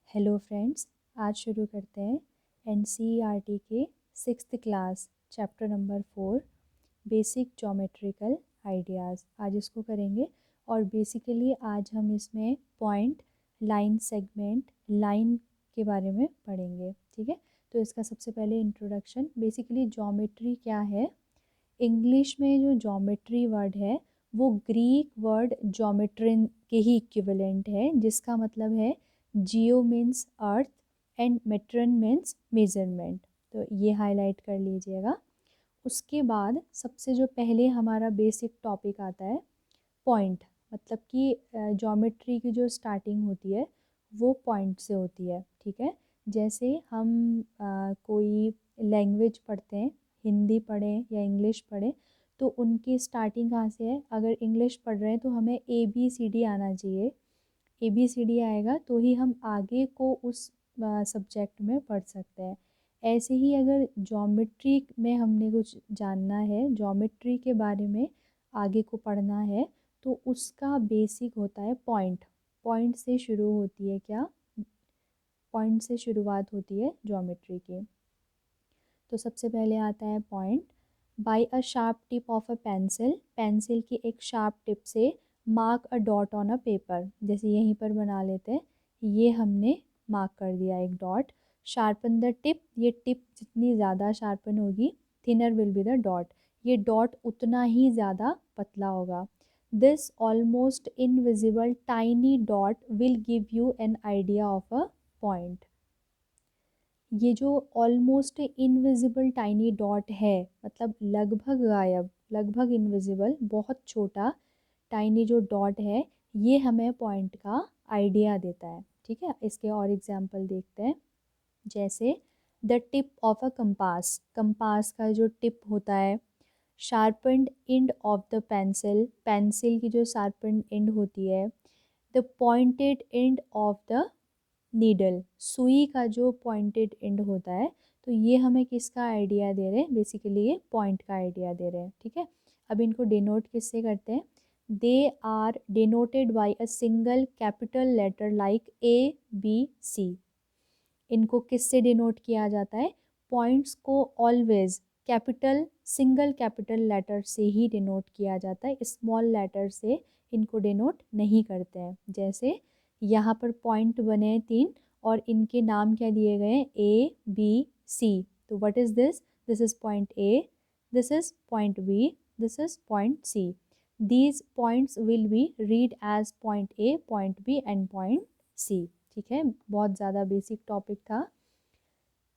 Hello friends, आज शुरू करते हैं एनसीईआरटी के 6th class chapter number 4 basic geometrical ideas. आज इसको करेंगे और बेसिकली आज हम इसमें पॉइंट, लाइन सेगमेंट, लाइन के बारे में पढ़ेंगे। ठीक है, तो इसका सबसे पहले इंट्रोडक्शन। बेसिकली ज्योमेट्री क्या है? इंग्लिश में जो ज्योमेट्री वर्ड है वो ग्रीक वर्ड ज्योमेट्रिन के ही इक्विवेलेंट है, जिसका मतलब है जियो means earth and matron means measurement. तो ये हाईलाइट कर लीजिएगा। उसके बाद सबसे जो पहले हमारा बेसिक टॉपिक आता है पॉइंट। मतलब कि ज्योमेट्री की जो स्टार्टिंग होती है वो पॉइंट से होती है। ठीक है, जैसे हम कोई लैंग्वेज पढ़ते हैं, हिंदी पढ़ें या इंग्लिश पढ़ें, तो उनकी स्टार्टिंग कहाँ से है? अगर इंग्लिश पढ़ रहे हैं तो हमें ABCD आना चाहिए। ABCD आएगा तो ही हम आगे को उस सब्जेक्ट में पढ़ सकते हैं। ऐसे ही अगर ज्योमेट्री में हमने कुछ जानना है, ज्योमेट्री के बारे में आगे को पढ़ना है, तो उसका बेसिक होता है पॉइंट। पॉइंट से शुरू होती है क्या? पॉइंट से शुरुआत होती है ज्योमेट्री की। तो सबसे पहले आता है point. By a sharp tip of a pencil, pencil की एक शार्प टिप से mark a dot on a paper. जैसे यहीं पर बना लेते हैं, ये हमने मार्क कर दिया एक डॉट। शार्पन द टिप, ये टिप जितनी ज़्यादा शार्पन होगी thinner will be the dot, ये डॉट उतना ही ज़्यादा पतला होगा। This almost invisible tiny dot will give you an idea of a point. ये जो ऑलमोस्ट इनविजिबल टाइनी डॉट है, मतलब लगभग गायब, लगभग इनविजिबल, बहुत छोटा टाइनी जो डॉट है, ये हमें पॉइंट का आइडिया देता है। ठीक है, इसके और एग्जांपल देखते हैं। जैसे the tip of a compass, compass का जो टिप होता है। Sharpened end of the pencil, pencil की जो शार्पनड एंड होती है। The pointed end of the needle, सुई का जो पॉइंटेड एंड होता है। तो ये हमें किसका आइडिया दे रहे हैं? बेसिकली ये पॉइंट का आइडिया दे रहे हैं। ठीक है, अब इनको डिनोट किससे करते हैं? They are denoted by a single capital letter like ABC। इनको किससे डिनोट किया जाता है? पॉइंट्स को always capital, single capital letter से ही डिनोट किया जाता है, स्मॉल लेटर से इनको डिनोट नहीं करते हैं। जैसे यहाँ पर पॉइंट बने हैं 3 और इनके नाम क्या दिए गए हैं? ABC। तो what is this? This is point A, this is point B, this is point C। these points will be read as point A, point B and point C। ठीक है, बहुत ज़्यादा बेसिक टॉपिक था।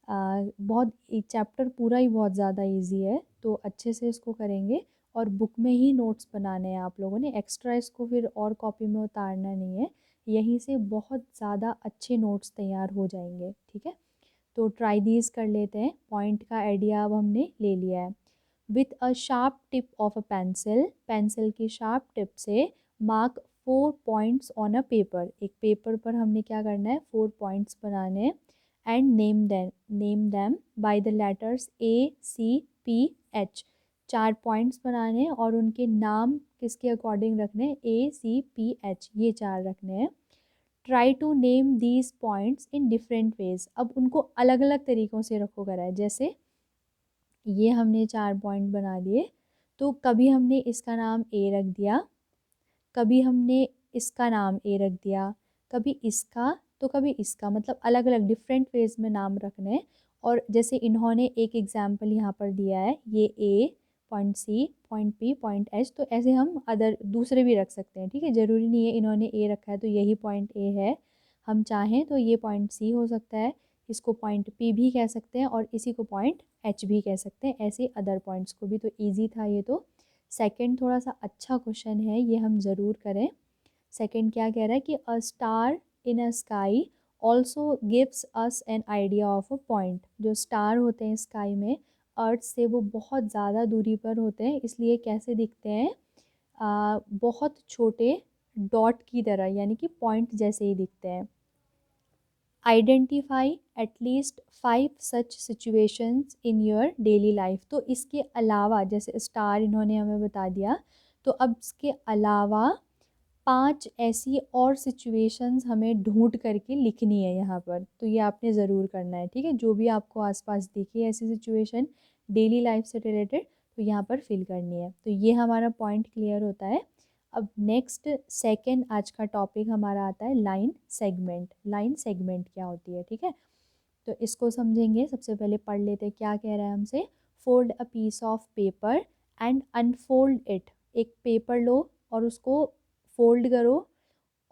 बहुत chapter पूरा ही बहुत ज़्यादा easy है, तो अच्छे से इसको करेंगे और बुक में ही नोट्स बनाने हैं आप लोगों ने। एक्स्ट्रा इसको फिर और कॉपी में उतारना नहीं है, यहीं से बहुत ज़्यादा अच्छे नोट्स तैयार हो जाएंगे। ठीक है, तो ट्राई दीज कर लेते हैं। पॉइंट का आइडिया अब हमने ले लिया है। With a sharp tip of a pencil, pencil की शार्प टिप से mark 4 points on a paper, एक पेपर पर हमने क्या करना है? 4 पॉइंट्स बनाने हैं। And name them by the letters ACPH, 4 points बनाने हैं और उनके नाम किसके अकॉर्डिंग रखने हैं? ACPH, ये 4 रखने हैं। Try to name these points in different ways, अब उनको अलग अलग तरीक़ों से रखो करा है। जैसे ये हमने 4 पॉइंट बना दिए, तो कभी हमने इसका नाम A रख दिया, कभी हमने इसका नाम A रख दिया, कभी इसका, तो कभी इसका, मतलब अलग अलग डिफरेंट वेज में नाम रखने हैं। और जैसे इन्होंने एक एग्जाम्पल यहाँ पर दिया है, ये A, point C, point P, point H, तो ऐसे हम अदर दूसरे भी रख सकते हैं। ठीक है, ज़रूरी नहीं है इन्होंने A रखा है तो यही पॉइंट A है। हम चाहें तो ये पॉइंट C हो सकता है, इसको पॉइंट P भी कह सकते हैं और इसी को पॉइंट H भी कह सकते हैं, ऐसे अदर पॉइंट्स को भी। तो ईजी था ये। तो सेकंड थोड़ा सा अच्छा क्वेश्चन है, ये हम ज़रूर करें। सेकंड क्या कह रहा है कि a star in a sky also gives us an idea of a point. जो स्टार होते हैं स्काई में, अर्थ से वो बहुत ज़्यादा दूरी पर होते हैं, इसलिए कैसे दिखते हैं? बहुत छोटे डॉट की तरह, यानी कि पॉइंट जैसे ही दिखते हैं। Identify at least 5 such situations in your daily life. तो इसके अलावा, जैसे स्टार इन्होंने हमें बता दिया, तो अब इसके अलावा 5 ऐसी और सिचुएशंस हमें ढूंढ करके लिखनी है यहाँ पर, तो ये आपने ज़रूर करना है, ठीक है। जो भी आपको आसपास दिखे ऐसी सिचुएशन डेली लाइफ से रिलेटेड, तो यहाँ पर फिल करनी है। तो ये हमारा पॉइंट क्लियर होता है। अब नेक्स्ट सेकंड आज का टॉपिक हमारा आता है लाइन सेगमेंट। लाइन सेगमेंट क्या होती है, ठीक है। तो इसको समझेंगे। सबसे पहले पढ़ लेते हैं क्या कह रहा है हमसे। Fold a piece of paper and unfold it. एक पेपर लो और उसको फोल्ड करो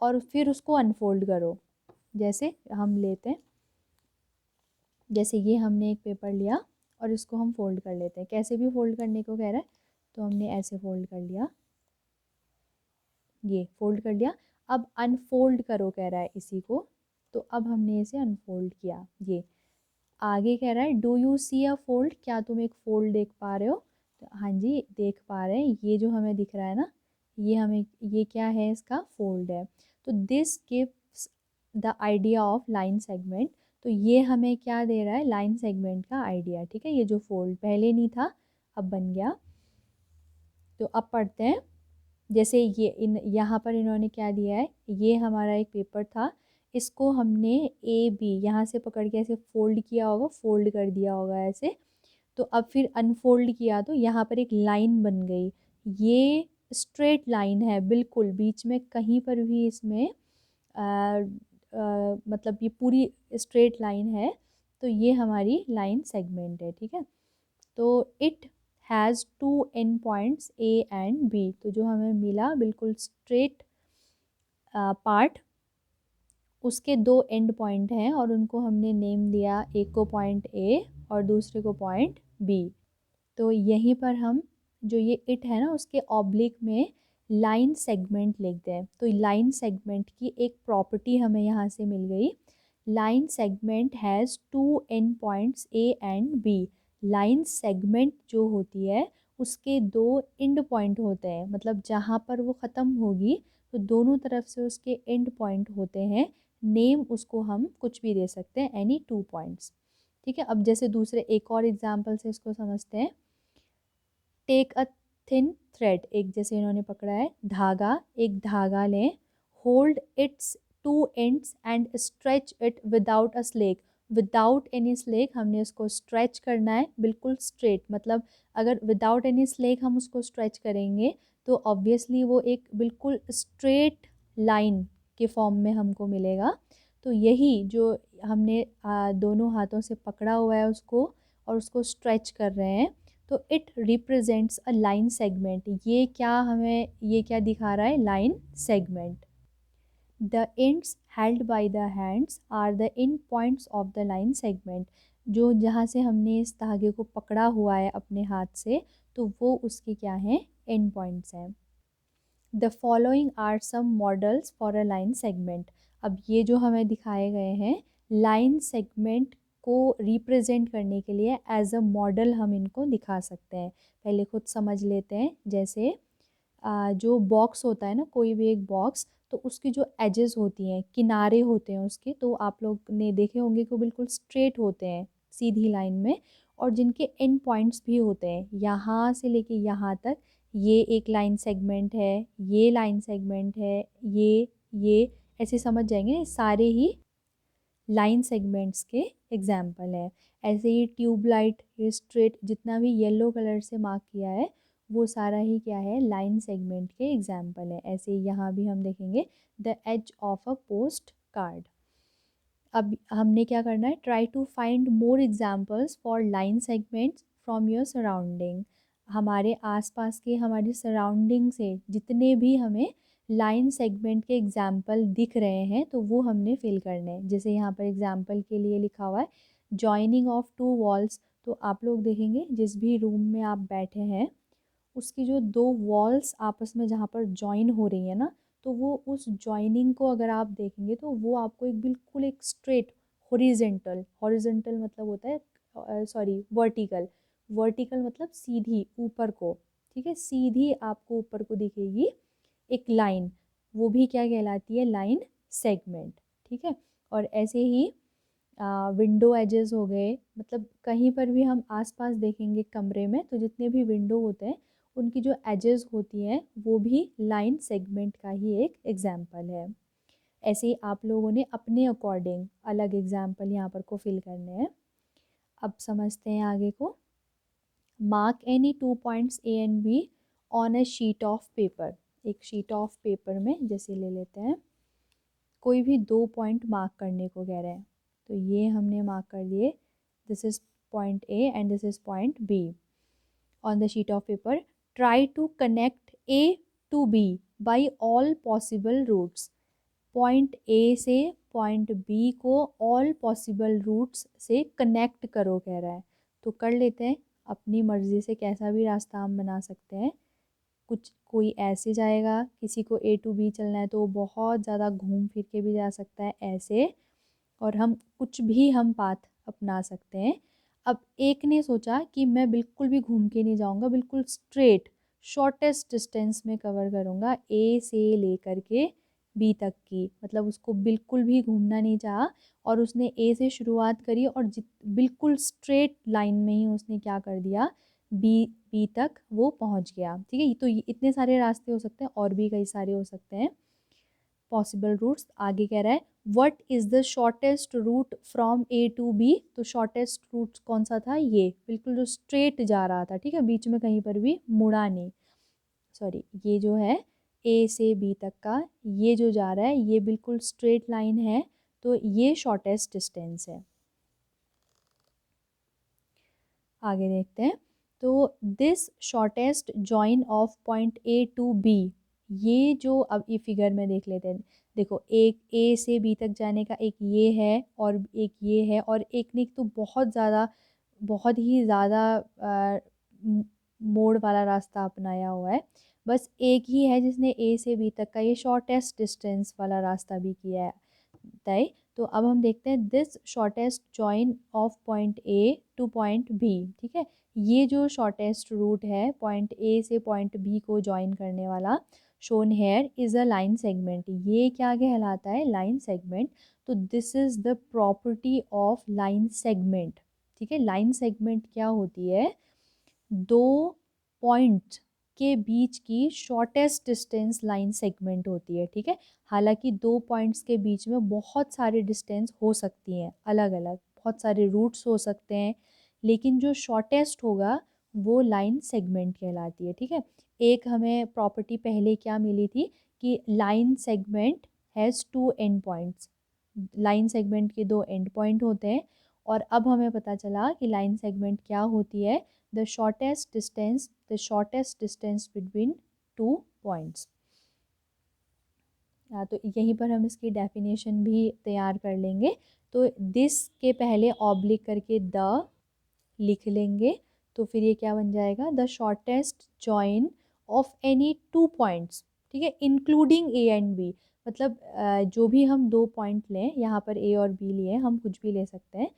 और फिर उसको अनफोल्ड करो। जैसे हम लेते हैं, जैसे ये हमने एक पेपर लिया और इसको हम फोल्ड कर लेते हैं। कैसे भी फोल्ड करने को कह रहा है, तो हमने ऐसे फोल्ड कर लिया, ये फोल्ड कर लिया। अब अनफोल्ड करो कह रहा है इसी को, तो अब हमने इसे अनफोल्ड किया। ये आगे कह रहा है do you see a fold, क्या तुम एक फोल्ड देख पा रहे हो। तो हाँ जी देख पा रहे हैं। ये जो हमें दिख रहा है ना, ये हमें, ये क्या है, इसका फोल्ड है। तो this gives the idea of line segment. तो ये हमें क्या दे रहा है, लाइन सेगमेंट का आइडिया, ठीक है। ये जो फोल्ड पहले नहीं था अब बन गया। तो अब पढ़ते हैं। जैसे ये यहाँ पर इन्होंने क्या दिया है, ये हमारा एक पेपर था, इसको हमने ए बी यहाँ से पकड़ के ऐसे फोल्ड किया होगा, फोल्ड कर दिया होगा ऐसे। तो अब फिर अनफोल्ड किया तो यहाँ पर एक लाइन बन गई। ये स्ट्रेट लाइन है बिल्कुल, बीच में कहीं पर भी इसमें मतलब ये पूरी स्ट्रेट लाइन है। तो ये हमारी लाइन सेगमेंट है, ठीक है। तो it has 2 end points A and B. तो जो हमें मिला बिल्कुल स्ट्रेट पार्ट, उसके 2 एंड पॉइंट हैं और उनको हमने नेम दिया, एक को पॉइंट ए और दूसरे को पॉइंट बी। तो यहीं पर हम जो ये इट है ना, उसके ऑब्लिक में लाइन सेगमेंट लिखते हैं। तो लाइन सेगमेंट की एक प्रॉपर्टी हमें यहाँ से मिल गई। Line segment has 2 end points A and B. Line segment जो होती है उसके 2 एंड पॉइंट होते हैं, मतलब जहाँ पर वो ख़त्म होगी तो दोनों तरफ से उसके एंड पॉइंट होते हैं। नेम उसको हम कुछ भी दे सकते हैं, एनी 2 पॉइंट्स, ठीक है। अब जैसे दूसरे एक और एग्जाम्पल से इसको समझते हैं। टेक अ थिन थ्रेड, एक जैसे इन्होंने पकड़ा है धागा, एक धागा लें। Hold its 2 ends and stretch it without a slack. Without any slack हमने उसको स्ट्रेच करना है बिल्कुल स्ट्रेट, मतलब अगर विदाउट एनी स्लेक हम उसको स्ट्रेच करेंगे तो ऑब्वियसली वो एक बिल्कुल स्ट्रेट लाइन के फॉर्म में हमको मिलेगा। तो यही जो हमने दोनों हाथों से पकड़ा हुआ है उसको और उसको स्ट्रेच कर रहे हैं, तो it represents a line segment. ये क्या हमें, ये क्या दिखा रहा है, line segment. The ends held by the hands are the end points of the line segment. जो जहाँ से हमने इस धागे को पकड़ा हुआ है अपने हाथ से, तो वो उसके क्या हैं, एंड पॉइंट्स हैं। The following are some models for a line segment. अब ये जो हमें दिखाए गए हैं लाइन सेगमेंट को रिप्रेजेंट करने के लिए एज अ मॉडल हम इनको दिखा सकते हैं। पहले खुद समझ लेते हैं। जैसे जो बॉक्स होता है ना, कोई भी एक बॉक्स, तो उसकी जो एजेस होती हैं, किनारे होते हैं उसके, तो आप लोग ने देखे होंगे कि वो बिल्कुल स्ट्रेट होते हैं सीधी लाइन में, और जिनके एंड पॉइंट्स भी होते हैं यहाँ से लेके यहाँ तक। ये एक लाइन सेगमेंट है, ये लाइन सेगमेंट है, ये ऐसे समझ जाएंगे ना, सारे ही लाइन सेगमेंट्स के एग्जाम्पल है। ऐसे ही ट्यूबलाइट, ये स्ट्रेट जितना भी येलो कलर से मार्क किया है वो सारा ही क्या है, लाइन सेगमेंट के एग्जाम्पल है। ऐसे ही यहाँ भी हम देखेंगे the edge of a post card. अब हमने क्या करना है, try to find more examples for line segments from your surrounding. हमारे आसपास के, हमारी सराउंडिंग से जितने भी हमें लाइन सेगमेंट के एग्जाम्पल दिख रहे हैं तो वो हमने फिल करने हैं। जैसे यहाँ पर एग्जाम्पल के लिए लिखा हुआ है जॉइनिंग ऑफ 2 वॉल्स। तो आप लोग देखेंगे जिस भी रूम में आप बैठे हैं उसकी जो 2 वॉल्स आपस में जहाँ पर जॉइन हो रही है ना, तो वो उस जॉइनिंग को अगर आप देखेंगे तो वो आपको एक बिल्कुल एक स्ट्रेट हॉरिजेंटल, हॉरिजेंटल मतलब होता है सॉरी वर्टिकल, वर्टिकल मतलब सीधी ऊपर को, ठीक है, सीधी आपको ऊपर को दिखेगी एक लाइन, वो भी क्या कहलाती है, लाइन सेगमेंट, ठीक है। और ऐसे ही विंडो एजेस हो गए, मतलब कहीं पर भी हम आसपास देखेंगे कमरे में तो जितने भी विंडो होते हैं उनकी जो एजेस होती हैं वो भी लाइन सेगमेंट का ही एक एग्जाम्पल है। ऐसे ही आप लोगों ने अपने अकॉर्डिंग अलग एग्जाम्पल यहाँ पर को फिल करने हैं। अब समझते हैं आगे को। Mark any 2 points A and be on A sheet of paper. एक शीट ऑफ पेपर में जैसे ले लेते हैं, कोई भी 2 पॉइंट मार्क करने को कह रहे हैं, तो ये हमने मार्क कर दिए, this is point A and this is point B on the sheet of paper. Try to connect A to B by all possible routes. Point A से पॉइंट बी को ऑल पॉसिबल रूट्स से connect करो कह रहा है, तो कर लेते हैं। अपनी मर्ज़ी से कैसा भी रास्ता हम बना सकते हैं। कुछ कोई ऐसे जाएगा, किसी को ए टू बी चलना है तो बहुत ज़्यादा घूम फिर के भी जा सकता है ऐसे, और हम कुछ भी हम पाथ अपना सकते हैं। अब एक ने सोचा कि मैं बिल्कुल भी घूम के नहीं जाऊंगा, बिल्कुल स्ट्रेट शॉर्टेस्ट डिस्टेंस में कवर करूंगा ए से लेकर के बी तक की, मतलब उसको बिल्कुल भी घूमना नहीं चाहा और उसने ए से शुरुआत करी और बिल्कुल स्ट्रेट लाइन में ही उसने क्या कर दिया, बी बी तक वो पहुंच गया। ठीक है, तो इतने सारे रास्ते हो सकते हैं और भी कई सारे हो सकते हैं पॉसिबल रूट्स। आगे कह रहा है what is the shortest route from A to B, तो शॉर्टेस्ट रूट कौन सा था, ये बिल्कुल जो स्ट्रेट जा रहा था, ठीक है, बीच में कहीं पर भी मुड़ा नहीं, सॉरी ये जो है ए से बी तक का ये जो जा रहा है ये बिल्कुल स्ट्रेट लाइन है, तो ये शॉर्टेस्ट डिस्टेंस है। आगे देखते हैं, तो this shortest join of point A to B, ये जो अब ये फिगर में देख लेते हैं, देखो एक ए से बी तक जाने का एक ये है और एक ये है, और एक ने तो बहुत ज़्यादा बहुत ही ज़्यादा मोड़ वाला रास्ता अपनाया हुआ है, बस एक ही है जिसने ए से बी तक का ये शॉर्टेस्ट डिस्टेंस वाला रास्ता भी किया है तय। तो अब हम देखते हैं this shortest join of point A to point B, ठीक है, ये जो शॉर्टेस्ट रूट है पॉइंट ए से पॉइंट बी को जॉइन करने वाला shown here is a line segment, ये क्या कहलाता है, लाइन सेगमेंट। तो this is the property of line segment. ठीक है, लाइन सेगमेंट क्या होती है, दो पॉइंट के बीच की शॉर्टेस्ट डिस्टेंस लाइन सेगमेंट होती है। ठीक है, हालांकि दो पॉइंट्स के बीच में बहुत सारे डिस्टेंस हो सकती हैं अलग अलग, बहुत सारे रूट्स हो सकते हैं, लेकिन जो शॉर्टेस्ट होगा वो लाइन सेगमेंट कहलाती है। ठीक है, एक हमें प्रॉपर्टी पहले क्या मिली थी कि line segment has two end points, line segment के दो एंड पॉइंट होते हैं, और अब हमें पता चला कि लाइन सेगमेंट क्या होती है, the shortest distance between two points. तो यहीं पर हम इसकी डेफिनेशन भी तैयार कर लेंगे। तो दिस के पहले ऑब्लिक करके द लिख लेंगे, तो फिर ये क्या बन जाएगा, the shortest join of any two points, ठीक है, इंक्लूडिंग ए एंड बी, मतलब जो भी हम दो पॉइंट लें, यहाँ पर ए और बी लिए, हम कुछ भी ले सकते हैं,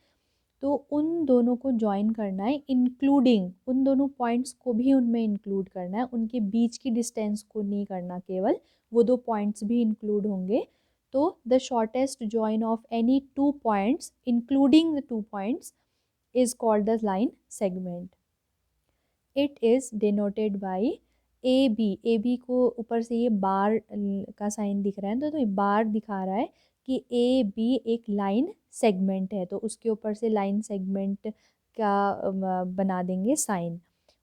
तो उन दोनों को ज्वाइन करना है, इंक्लूडिंग उन दोनों पॉइंट्स को भी उनमें इंक्लूड करना है, उनके बीच की डिस्टेंस को नहीं करना, केवल वो दो पॉइंट्स भी इंक्लूड होंगे। तो the shortest join of any two points including the two points is called the line segment. It is denoted by AB। AB को ऊपर से ये बार का साइन दिख रहा है, तो ये बार दिखा रहा है कि AB एक लाइन सेगमेंट है, तो उसके ऊपर से लाइन सेगमेंट का बना देंगे साइन।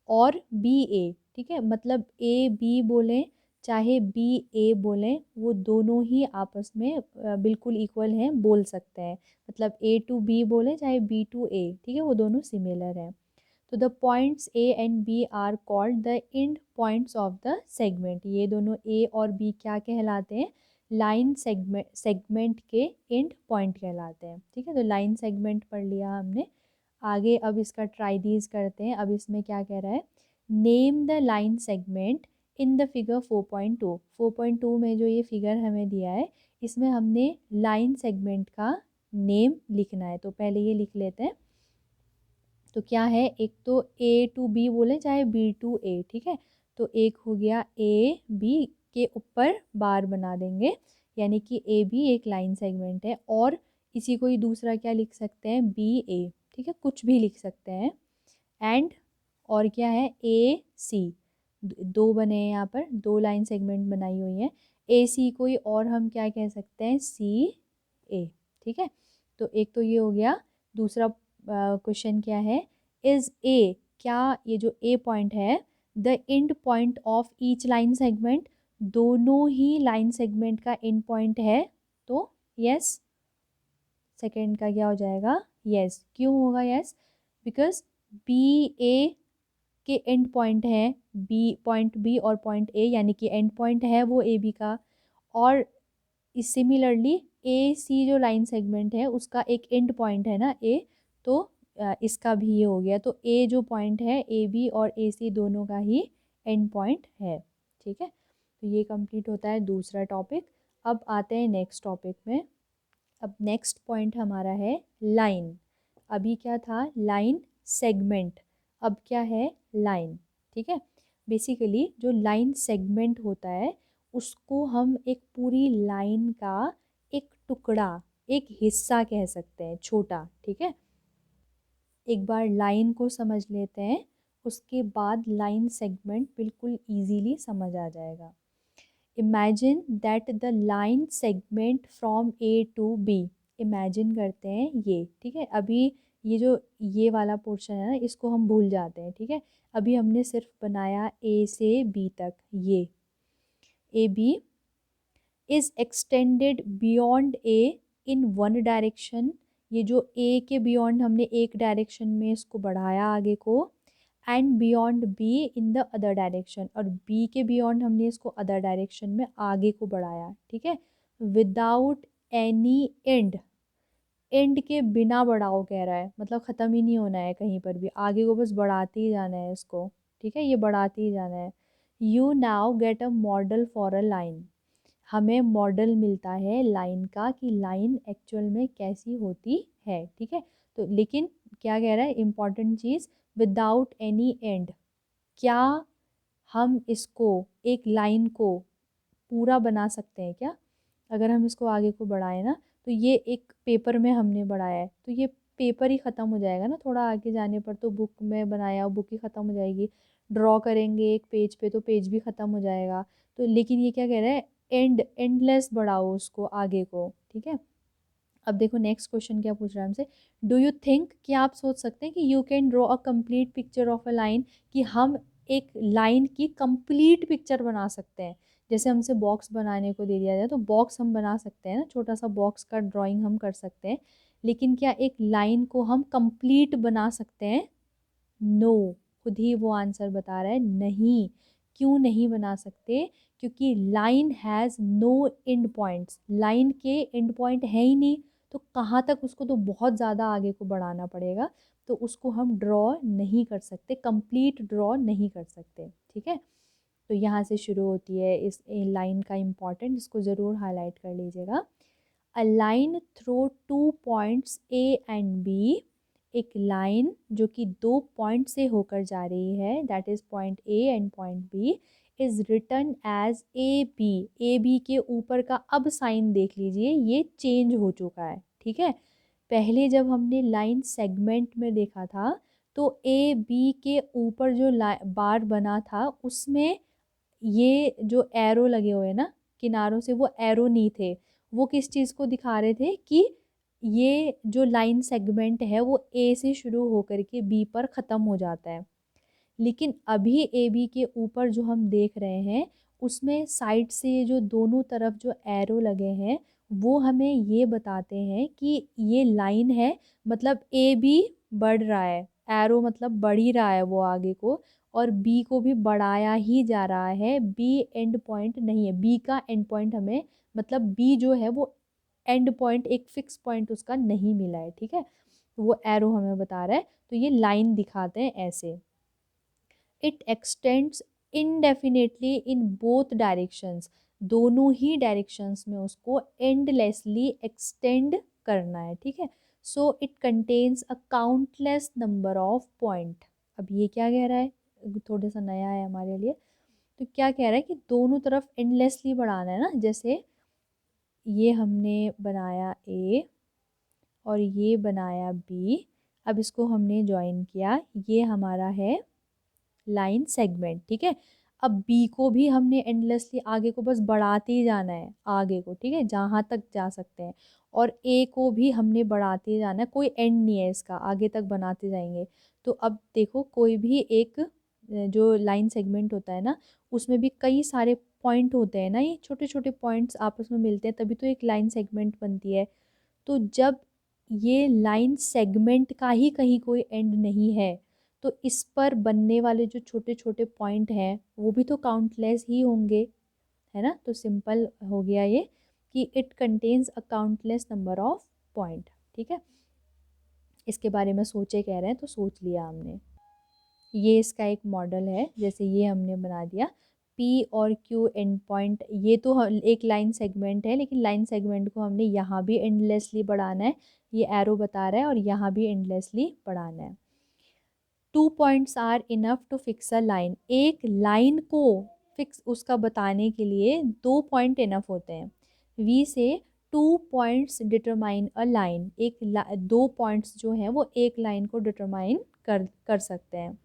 और BA, ठीक है, मतलब AB बोलें चाहे BA बोलें, वो दोनों ही आपस में बिल्कुल इक्वल हैं, बोल सकते हैं, मतलब A to B बोले चाहे B to A, ठीक है, वो दोनों सिमिलर हैं। तो the points A and B are called the end points of the segment, ये दोनों A और B क्या कहलाते हैं, लाइन सेगमेंट के एंड पॉइंट कहलाते हैं। ठीक है, तो लाइन सेगमेंट पढ़ लिया हमने। आगे अब इसका ट्राई दीज करते हैं। अब इसमें क्या कह रहा है, name the line segment in the figure 4.2। 4.2 में जो ये फिगर हमें दिया है, इसमें हमने लाइन सेगमेंट का नेम लिखना है, तो पहले ये लिख लेते हैं। तो क्या है, एक तो ए टू बी बोले चाहे बी टू ए, ठीक है, तो एक हो गया ए बी के ऊपर बार बना देंगे, यानी कि ए बी एक लाइन सेगमेंट है, और इसी को ही दूसरा क्या लिख सकते हैं, बी ए, ठीक है, कुछ भी लिख सकते हैं। एंड और क्या है, ए सी, दो बने हैं यहाँ पर, दो लाइन सेगमेंट बनाई हुई हैं। ए सी को ही और हम क्या कह सकते हैं, सी ए। ठीक है, तो एक तो ये हो गया। दूसरा क्वेश्चन क्या है, इज ए, क्या ये जो ए पॉइंट है the end point of each line segment, दोनों ही लाइन सेगमेंट का एंड पॉइंट है, तो यस। सेकेंड का क्या हो जाएगा, यस। क्यों होगा यस, बिकॉज बी ए के एंड पॉइंट है, बी पॉइंट बी और पॉइंट ए, यानी कि एंड पॉइंट है वो ए बी का। और सिमिलरली ए सी जो लाइन सेगमेंट है उसका एक एंड पॉइंट है ना ए, तो इसका भी ये हो गया। तो ए जो पॉइंट है ए बी और ए सी दोनों का ही एंड पॉइंट है। ठीक है, तो ये कंप्लीट होता है दूसरा टॉपिक। अब आते हैं नेक्स्ट टॉपिक में। अब नेक्स्ट पॉइंट हमारा है लाइन। अभी क्या था, लाइन सेगमेंट, अब क्या है, लाइन। ठीक है, बेसिकली जो लाइन सेगमेंट होता है उसको हम एक पूरी लाइन का एक टुकड़ा, एक हिस्सा कह सकते हैं, छोटा। ठीक है, एक बार लाइन को समझ लेते हैं, उसके बाद लाइन सेगमेंट बिल्कुल इजीली समझ आ जाएगा। Imagine that the line segment from A to B. Imagine करते हैं ये, ठीक है। अभी ये जो ये वाला पोर्शन है ना, इसको हम भूल जाते हैं। ठीक है, अभी हमने सिर्फ बनाया ए से बी तक। ये A B is extended beyond A in one direction. ये जो ए के बियॉन्ड हमने एक डायरेक्शन में इसको बढ़ाया आगे को, and beyond be in the other direction, और बी के बियॉन्ड हमने इसको अदर डायरेक्शन में आगे को बढ़ाया। ठीक है, विदाउट एनी एंड, एंड के बिना बढ़ाओ कह रहा है, मतलब ख़त्म ही नहीं होना है कहीं पर भी, आगे को बस बढ़ाते ही जाना है इसको। ठीक है, ये बढ़ाते ही जाना है। You now get a model for a line. हमें मॉडल मिलता है लाइन का, कि लाइन एक्चुअल में कैसी होती है। ठीक है, तो लेकिन क्या कह रहा है, important cheese, without any and. क्या हम इसको, एक लाइन को पूरा बना सकते हैं क्या? अगर हम इसको आगे को बढ़ाएं ना, तो ये एक पेपर में हमने बढ़ाया है तो ये पेपर ही ख़त्म हो जाएगा ना, थोड़ा आगे जाने पर तो बुक में बनाया बुक ही ख़त्म हो जाएगी। ड्रॉ करेंगे एक पेज पे तो पेज भी ख़त्म हो जाएगा। तो लेकिन ये क्या कह रहा है, एंडलेस बढ़ाओ उसको आगे को। ठीक है, अब देखो नेक्स्ट क्वेश्चन क्या पूछ रहा है हमसे, डू यू थिंक, कि आप सोच सकते हैं कि you can draw a complete picture of a line, कि हम एक लाइन की कंप्लीट पिक्चर बना सकते हैं। जैसे हमसे बॉक्स बनाने को दे दिया जाए तो बॉक्स हम बना सकते हैं ना, छोटा सा बॉक्स का ड्राइंग हम कर सकते हैं। लेकिन क्या एक लाइन को हम कंप्लीट बना सकते हैं? नो, खुद ही वो आंसर बता रहा है, नहीं। क्यों नहीं बना सकते? क्योंकि line has no end points, line के एंड पॉइंट है ही नहीं, तो कहाँ तक, उसको तो बहुत ज़्यादा आगे को बढ़ाना पड़ेगा, तो उसको हम ड्रॉ नहीं कर सकते, कंप्लीट ड्रॉ नहीं कर सकते। ठीक है, तो यहाँ से शुरू होती है इस लाइन का इम्पॉर्टेंट, इसको ज़रूर हाईलाइट कर लीजिएगा। A line through two points A and B, एक लाइन जो कि दो पॉइंट से होकर जा रही है, that is point A and point B, is written as A B. A B के ऊपर का अब साइन देख लीजिए, ये चेंज हो चुका है। ठीक है, पहले जब हमने लाइन सेगमेंट में देखा था तो ए बी के ऊपर जो बार बना था उसमें ये जो एरो लगे हुए ना किनारों से, वो एरो नहीं थे। वो किस चीज़ को दिखा रहे थे, कि ये जो लाइन सेगमेंट है वो ए से शुरू होकर के बी पर ख़त्म हो जाता है। लेकिन अभी ए बी के ऊपर जो हम देख रहे हैं उसमें साइड से ये जो दोनों तरफ जो एरो लगे हैं वो हमें ये बताते हैं कि ये लाइन है, मतलब ए बी बढ़ रहा है, एरो मतलब बढ़ ही रहा है वो आगे को, और बी को भी बढ़ाया ही जा रहा है। बी एंड पॉइंट नहीं है, बी का एंड पॉइंट हमें, मतलब बी जो है वो एंड पॉइंट, एक फिक्स पॉइंट उसका नहीं मिला है। ठीक है, वो एरो हमें बता रहा है, तो ये लाइन दिखाते हैं ऐसे। It extends indefinitely in both directions, दोनों ही डायरेक्शंस में उसको एंडलेसली एक्सटेंड करना है। ठीक है, so it contains a countless number of point. अब ये क्या कह रहा है, थोड़ा सा नया है हमारे लिए। तो क्या कह रहा है कि दोनों तरफ एंडलेसली बढ़ाना है ना, जैसे ये हमने बनाया ए और ये बनाया बी, अब इसको हमने ज्वाइन किया, ये हमारा है लाइन सेगमेंट। ठीक है, अब बी को भी हमने एंडलेसली आगे को बस बढ़ाते ही जाना है आगे को, ठीक है, जहाँ तक जा सकते हैं। और ए को भी हमने बढ़ाते ही जाना है, कोई एंड नहीं है इसका, आगे तक बनाते जाएंगे। तो अब देखो कोई भी एक जो लाइन सेगमेंट होता है ना, उसमें भी कई सारे पॉइंट होते हैं ना, ये छोटे छोटे पॉइंट्स आपस में मिलते हैं तभी तो एक लाइन सेगमेंट बनती है। तो जब ये लाइन सेगमेंट का ही कहीं कोई एंड नहीं है, तो इस पर बनने वाले जो छोटे छोटे पॉइंट हैं वो भी तो काउंटलेस ही होंगे, है ना। तो सिंपल हो गया ये कि it contains a countless number of point, ठीक है। इसके बारे में सोचे कह रहे हैं तो सोच लिया हमने। ये इसका एक मॉडल है, जैसे ये हमने बना दिया पी और क्यू एंड पॉइंट। ये तो एक लाइन सेगमेंट है, लेकिन लाइन सेगमेंट को हमने यहाँ भी एंडलेसली बढ़ाना है, ये एरो बता रहा है, और यहाँ भी एंडलेसली बढ़ाना है। 2 points are enough to fix a line. एक लाइन को फिक्स उसका बताने के लिए 2 पॉइंट इनफ होते हैं। वी से 2 पॉइंट्स डिटरमाइन अ लाइन। एक 2 पॉइंट्स जो हैं वो एक लाइन को डिटरमाइन कर सकते हैं।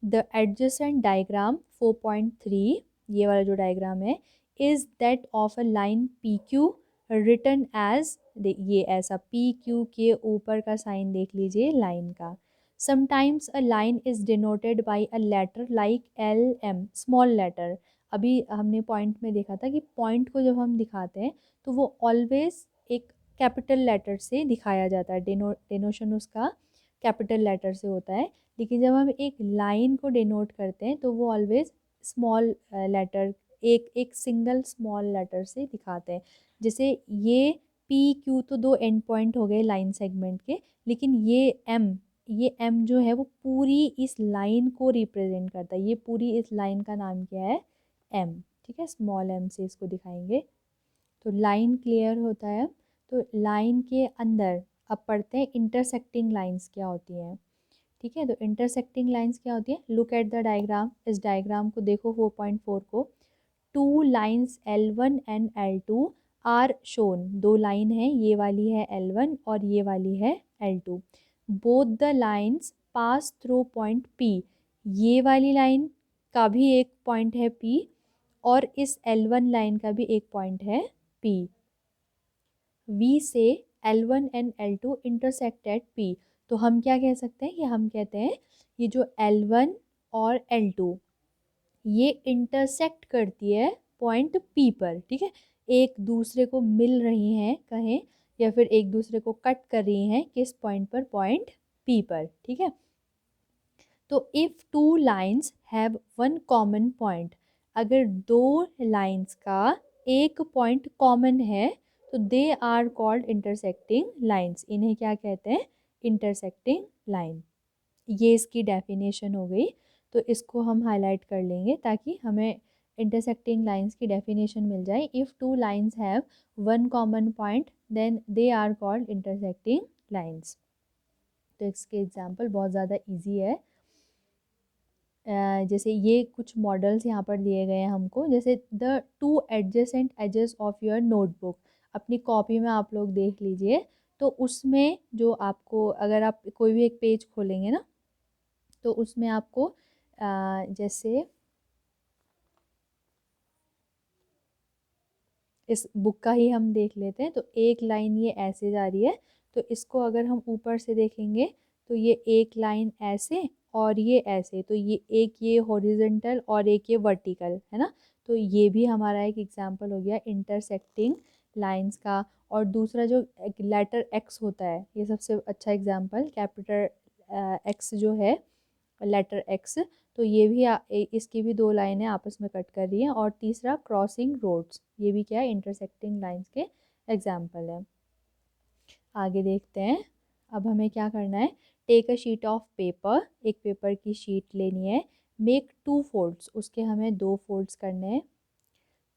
द एडजेसेंट डायग्राम 4.3, ये वाला जो डायग्राम है, is that of a line P Q written as, ये ऐसा पी क्यू के ऊपर का साइन देख लीजिए लाइन का। Sometimes a line is denoted by a letter like L M, small letter. अभी हमने पॉइंट में देखा था कि पॉइंट को जब हम दिखाते हैं तो वो ऑलवेज एक कैपिटल लेटर से दिखाया जाता है, डिनोशन उसका कैपिटल लेटर से होता है। लेकिन जब हम एक लाइन को डिनोट करते हैं तो वो ऑलवेज स्मॉल लेटर, एक एक सिंगल स्मॉल लेटर से दिखाते हैं। जैसे ये पी क्यू तो 2 एंड पॉइंट हो गए लाइन सेगमेंट के, लेकिन ये एम जो है वो पूरी इस लाइन को रिप्रेजेंट करता है। ये पूरी इस लाइन का नाम क्या है, एम, ठीक है, स्मॉल एम से इसको दिखाएंगे। तो लाइन क्लियर होता है। तो लाइन के अंदर अब पढ़ते हैं इंटरसेक्टिंग लाइंस क्या होती हैं, ठीक है। तो इंटरसेक्टिंग लाइंस क्या होती है, लुक एट द डायग्राम। इस डायग्राम को देखो 4.4 को। 2 lines L1 and L2 are shown. 2 line है, ये वाली है L1 और ये वाली है L2। Both the lines pass through point P। ये वाली लाइन का भी एक पॉइंट है P, और इस L1 लाइन का भी एक पॉइंट है P। V से L1 and L2 intersect at P। तो हम क्या कह सकते हैं कि हम कहते हैं ये जो L1 और L2 ये इंटरसेक्ट करती है पॉइंट P पर, ठीक है। एक दूसरे को मिल रही हैं कहें, या फिर एक दूसरे को कट कर रही हैं किस पॉइंट पर, पॉइंट P पर, ठीक है। तो if 2 lines have 1 common point, अगर 2 लाइन्स का एक पॉइंट कॉमन है तो they are called intersecting lines. इन्हें क्या कहते हैं, इंटरसेक्टिंग लाइन। ये इसकी डेफिनेशन हो गई। तो इसको हम हाईलाइट कर लेंगे ताकि हमें इंटरसेक्टिंग लाइंस की डेफिनेशन मिल जाए। If 2 lines have 1 common point then they are called intersecting lines. तो इसके एग्जांपल बहुत ज़्यादा इजी है। जैसे ये कुछ मॉडल्स यहाँ पर दिए गए हैं हमको, जैसे the 2 adjacent edges of your notebook. अपनी कॉपी में आप लोग देख लीजिए, तो उसमें जो आपको, अगर आप कोई भी एक पेज खोलेंगे ना, तो उसमें आपको जैसे इस बुक का ही हम देख लेते हैं। तो एक लाइन ये ऐसे जा रही है, तो इसको अगर हम ऊपर से देखेंगे तो ये एक लाइन ऐसे और ये ऐसे, तो ये एक ये हॉरिजॉन्टल और एक ये वर्टिकल है ना। तो ये भी हमारा एक एग्जांपल हो गया इंटरसेक्टिंग लाइंस का। और दूसरा जो लेटर एक्स होता है, ये सबसे अच्छा एग्जांपल, कैपिटल एक्स जो है, लेटर एक्स, तो ये भी इसकी भी 2 लाइनें आपस में कट कर रही हैं। और तीसरा क्रॉसिंग रोड्स, ये भी क्या है, इंटरसेक्टिंग लाइंस के एग्जाम्पल है। आगे देखते हैं। अब हमें क्या करना है, take a sheet of paper, एक पेपर की शीट लेनी है। मेक 2 फोल्ड्स, उसके हमें 2 फोल्ड्स करने हैं।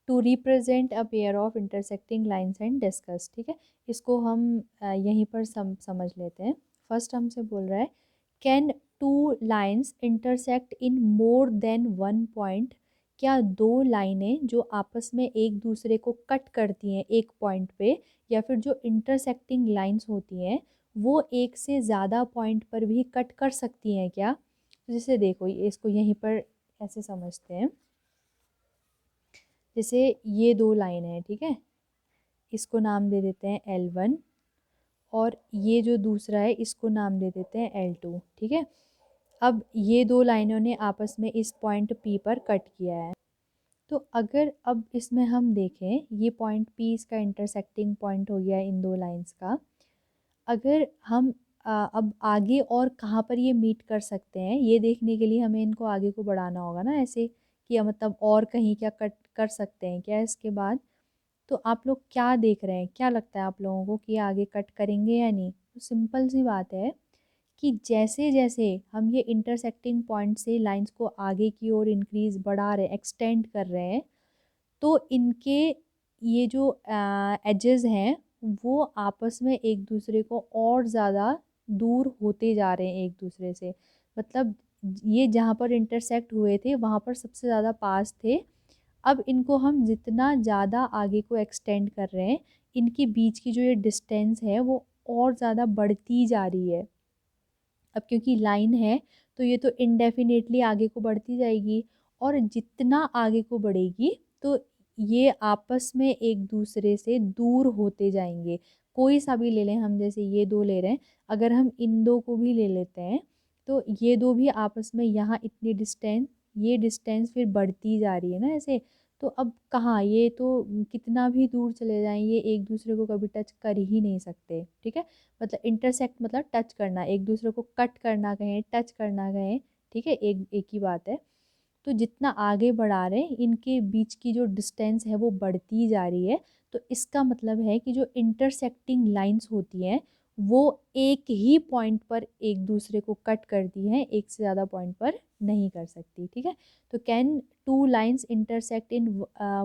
To represent a pair of intersecting lines and discuss, ठीक है। इसको हम यहीं पर समझ लेते हैं। फर्स्ट हमसे बोल रहा है, can 2 lines intersect in more then 1 point. क्या 2 लाइनें जो आपस में एक दूसरे को कट करती हैं एक पॉइंट पे, या फिर जो इंटरसेक्टिंग लाइन्स होती हैं वो एक से ज़्यादा पॉइंट पर भी कट कर सकती हैं क्या। तो जैसे देखो, इसको यहीं पर ऐसे समझते हैं। जैसे ये दो लाइन है, ठीक है, इसको नाम दे देते हैं L1 और ये जो दूसरा है इसको नाम दे देते हैं L2, ठीक है। अब ये दो लाइनों ने आपस में इस पॉइंट P पर कट किया है। तो अगर अब इसमें हम देखें, ये पॉइंट P इसका इंटरसेक्टिंग पॉइंट हो गया इन दो लाइंस का। अगर हम अब आगे और कहाँ पर ये मीट कर सकते हैं, ये देखने के लिए हमें इनको आगे को बढ़ाना होगा ना, ऐसे कि मतलब और कहीं क्या कट कर सकते हैं क्या इसके बाद। तो आप लोग क्या देख रहे हैं, क्या लगता है आप लोगों को कि ये आगे कट करेंगे या नहीं? तो सिंपल सी बात है कि जैसे जैसे हम ये इंटरसेक्टिंग पॉइंट से लाइंस को आगे की ओर इंक्रीज बढ़ा रहे हैं, एक्सटेंड कर रहे हैं, तो इनके ये जो एजेस हैं वो आपस में एक दूसरे को और ज़्यादा दूर होते जा रहे हैं एक दूसरे से। मतलब ये जहाँ पर इंटरसेक्ट हुए थे वहाँ पर सबसे ज़्यादा पास थे। अब इनको हम जितना ज़्यादा आगे को एक्सटेंड कर रहे हैं, इनके बीच की जो ये डिस्टेंस है वो और ज़्यादा बढ़ती जा रही है। अब क्योंकि लाइन है तो ये तो इनडेफिनेटली आगे को बढ़ती जाएगी, और जितना आगे को बढ़ेगी तो ये आपस में एक दूसरे से दूर होते जाएंगे। कोई सा भी ले लें हम, जैसे ये दो ले रहे हैं, अगर हम इन दो को भी ले लेते हैं तो ये दो भी आपस में यहाँ इतनी डिस्टेंस, ये डिस्टेंस फिर बढ़ती जा रही है ना ऐसे। तो अब कहाँ, ये तो कितना भी दूर चले जाएं ये एक दूसरे को कभी टच कर ही नहीं सकते, ठीक है। मतलब इंटरसेक्ट मतलब टच करना, एक दूसरे को कट करना कहें, टच करना कहें, ठीक है, एक एक ही बात है। तो जितना आगे बढ़ा रहे हैं इनके बीच की जो डिस्टेंस है वो बढ़ती जा रही है। तो इसका मतलब है कि जो इंटरसेक्टिंग लाइंस होती हैं वो एक ही पॉइंट पर एक दूसरे को कट करती हैं, एक से ज़्यादा पॉइंट पर नहीं कर सकती, ठीक है। तो can two lines intersect in